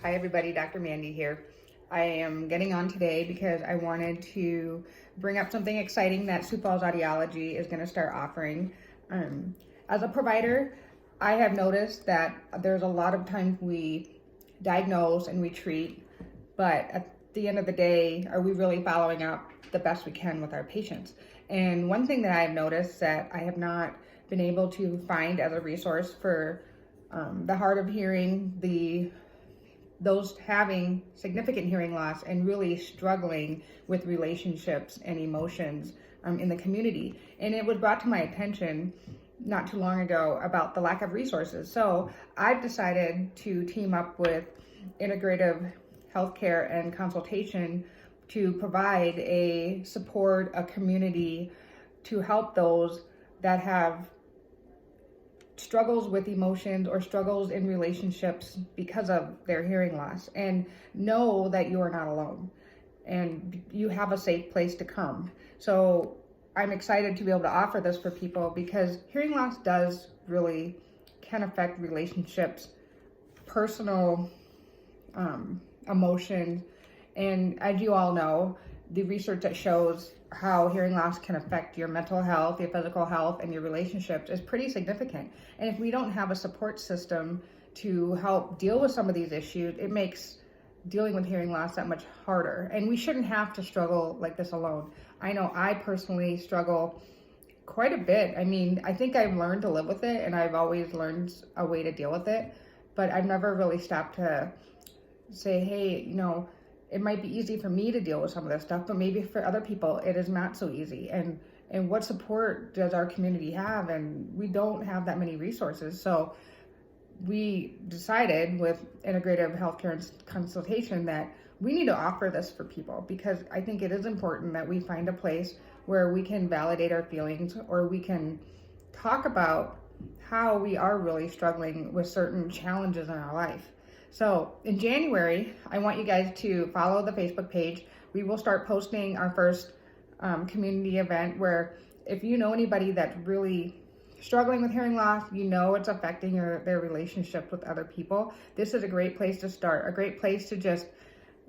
Hi everybody, Dr. Mandy here. I am getting on today because I wanted to bring up something exciting that Sioux Falls Audiology is going to start offering. As a provider, I have noticed that there's a lot of times we diagnose and we treat, but at the end of the day, are we really following up the best we can with our patients? And one thing that I've noticed that I have not been able to find as a resource for the hard of hearing, those having significant hearing loss and really struggling with relationships and emotions in the community. And it was brought to my attention not too long ago about the lack of resources. So I've decided to team up with Integrated Healthcare and Consultation to provide a support, a community to help those that have struggles with emotions or struggles in relationships because of their hearing loss, and know that you are not alone and you have a safe place to come. So I'm excited to be able to offer this for people because hearing loss can affect relationships, personal emotions, and as you all know, the research that shows how hearing loss can affect your mental health, your physical health, and your relationships is pretty significant. And if we don't have a support system to help deal with some of these issues, it makes dealing with hearing loss that much harder. And we shouldn't have to struggle like this alone. I know I personally struggle quite a bit. I mean, I think I've learned to live with it, and I've always learned a way to deal with it, but I've never really stopped to say, hey, it might be easy for me to deal with some of this stuff, but maybe for other people, it is not so easy. And what support does our community have? And we don't have that many resources. So we decided with Integrative Healthcare and Consultation that we need to offer this for people, because I think it is important that we find a place where we can validate our feelings, or we can talk about how we are really struggling with certain challenges in our life. So in January, I want you guys to follow the Facebook page. We will start posting our first community event where if you know anybody that's really struggling with hearing loss, it's affecting their relationship with other people, this is a great place to start, a great place to just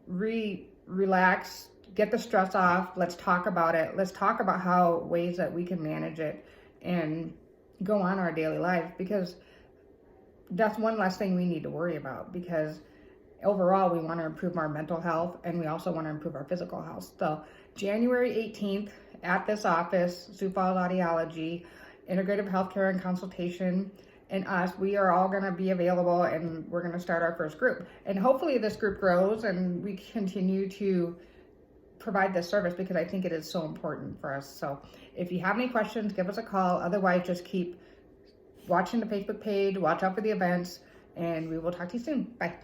relax, get the stress off. Let's talk about it. Let's talk about how ways that we can manage it and go on our daily life, because that's one less thing we need to worry about, because overall we want to improve our mental health and we also want to improve our physical health. So January 18th at this office, Sioux Falls Audiology, Integrative Healthcare and Consultation, and us, we are all going to be available, and we're going to start our first group. And hopefully this group grows and we continue to provide this service, because I think it is so important for us. So if you have any questions, give us a call. Otherwise, just keep watching the Facebook page, watch out for the events, and we will talk to you soon. Bye.